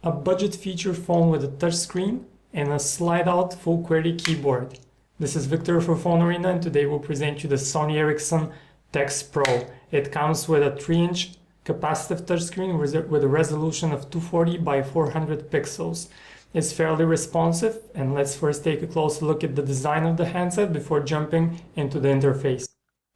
A budget feature phone with a touchscreen and a slide-out full QWERTY keyboard. This is Victor for PhoneArena, and today we'll present you the Sony Ericsson txt Pro. It comes with a 3-inch capacitive touchscreen with a resolution of 240 by 400 pixels. It's fairly responsive, and let's first take a closer look at the design of the handset before jumping into the interface.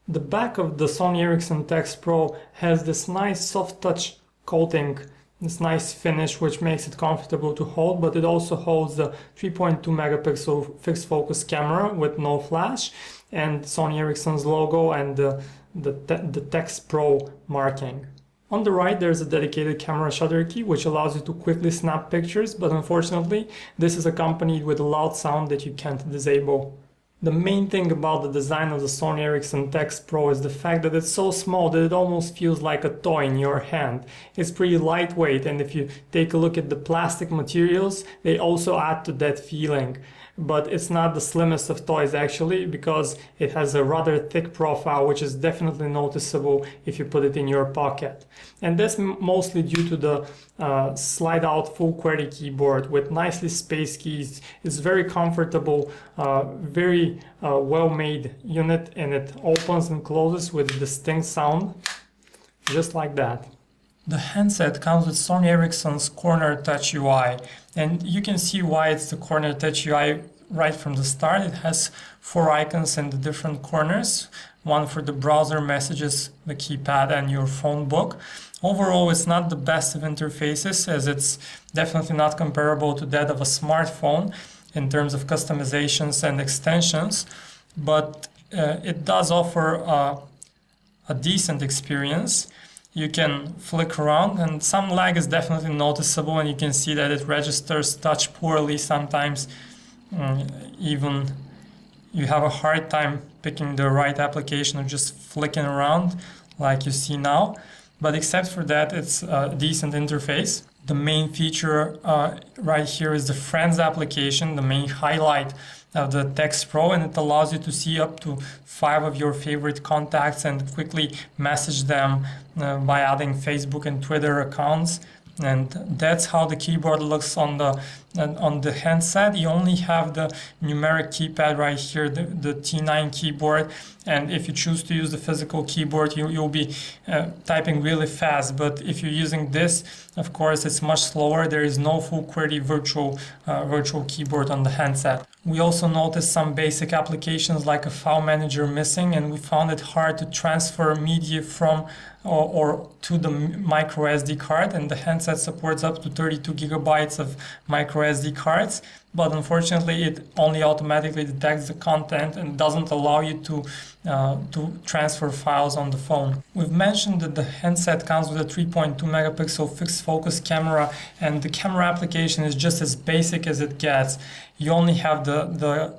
The back of the Sony Ericsson txt Pro has this nice soft touch coating, this nice finish which makes it comfortable to hold, but it also holds the 3.2 megapixel fixed focus camera with no flash and Sony Ericsson's logo and the txt Pro marking. On the right there's a dedicated camera shutter key which allows you to quickly snap pictures, but unfortunately this is accompanied with a loud sound that you can't disable. The main thing about the design of the Sony Ericsson txt Pro is the fact that it's so small that it almost feels like a toy in your hand. It's pretty lightweight, and if you take a look at the plastic materials, they also add to that feeling. But it's not the slimmest of toys actually, because it has a rather thick profile which is definitely noticeable if you put it in your pocket. And that's mostly due to the slide-out full QWERTY keyboard with nicely spaced keys. It's very comfortable, very well-made unit, and it opens and closes with a distinct sound, just like that. The handset comes with Sony Ericsson's Corner Touch UI, and you can see why it's the Corner Touch UI right from the start. It has 4 icons in the different corners, one for the browser, messages, the keypad, and your phone book. Overall, it's not the best of interfaces, as it's definitely not comparable to that of a smartphone in terms of customizations and extensions, but it does offer a decent experience. You can flick around, and some lag is definitely noticeable, and you can see that it registers touch poorly. Sometimes even you have a hard time picking the right application or just flicking around like you see now. But except for that, it's a decent interface. The main feature right here is the Friends application, the main highlight of the txt Pro, and it allows you to see up to 5 of your favorite contacts and quickly message them by adding Facebook and Twitter accounts. And that's how the keyboard looks on the handset. You only have the numeric keypad right here, the T9 keyboard, and if you choose to use the physical keyboard, you'll be typing really fast. But if you're using this, of course, it's much slower. There is no full QWERTY virtual keyboard on the handset. We also noticed some basic applications like a file manager missing, and we found it hard to transfer media from or to the micro SD card, and the handset supports up to 32 gigabytes of micro SD cards, but unfortunately it only automatically detects the content and doesn't allow you to transfer files on the phone. We've mentioned that the handset comes with a 3.2 megapixel fixed focus camera, and the camera application is just as basic as it gets. You only have the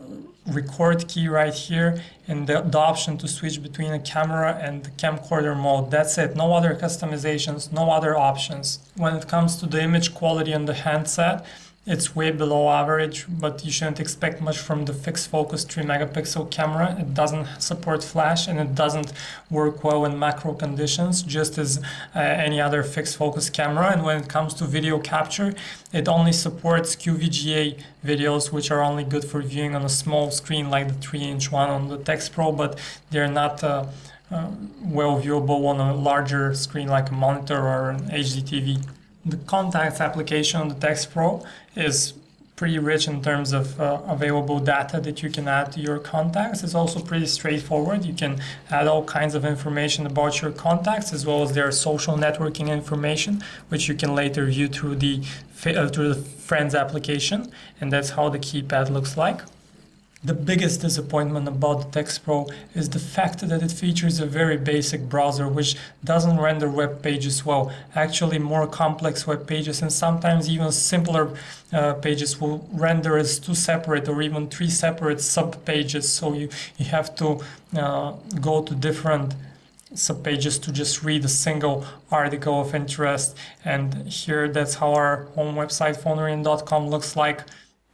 record key right here and the option to switch between a camera and the camcorder mode. That's it. No other customizations, no other options. When it comes to the image quality on the handset, it's way below average, but you shouldn't expect much from the fixed focus 3 megapixel camera. It doesn't support flash, and it doesn't work well in macro conditions, just as any other fixed focus camera. And when it comes to video capture, it only supports QVGA videos, which are only good for viewing on a small screen like the 3-inch one on the txt Pro, but they're not well viewable on a larger screen like a monitor or an HD TV. The contacts application on the txt Pro is pretty rich in terms of available data that you can add to your contacts. It's also pretty straightforward. You can add all kinds of information about your contacts, as well as their social networking information, which you can later view through the Friends application, and that's how the keypad looks like. The biggest disappointment about the txt Pro is the fact that it features a very basic browser which doesn't render web pages well. Actually, more complex web pages and sometimes even simpler pages will render as 2 separate or even 3 separate sub-pages. So you have to go to different subpages to just read a single article of interest. And here, that's how our home website, PhoneArena.com, looks like.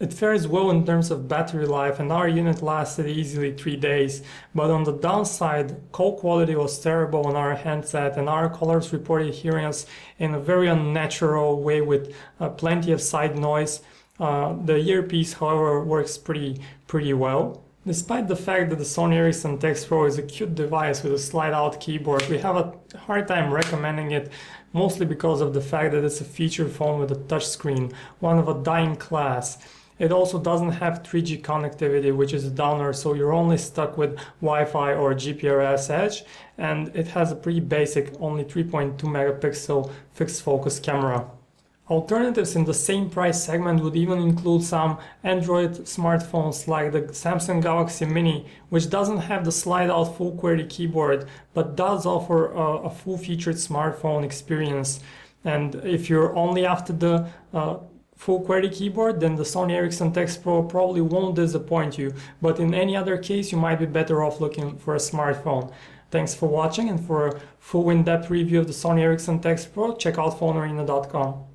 It fares well in terms of battery life, and our unit lasted easily 3 days, but on the downside, call quality was terrible on our handset, and our callers reported hearing us in a very unnatural way with plenty of side noise. The earpiece, however, works pretty well. Despite the fact that the Sony Ericsson txt Pro is a cute device with a slide-out keyboard, we have a hard time recommending it, mostly because of the fact that it's a feature phone with a touchscreen, one of a dying class. It also doesn't have 3G connectivity, which is a downer, so you're only stuck with Wi-Fi or GPRS Edge, and it has a pretty basic, only 3.2 megapixel fixed focus camera. Alternatives in the same price segment would even include some Android smartphones like the Samsung Galaxy Mini, which doesn't have the slide-out full QWERTY keyboard, but does offer a full-featured smartphone experience. And if you're only after the full QWERTY keyboard, then the Sony Ericsson txt Pro probably won't disappoint you, but in any other case you might be better off looking for a smartphone. Thanks for watching, and for a full in-depth review of the Sony Ericsson txt Pro, check out PhoneArena.com.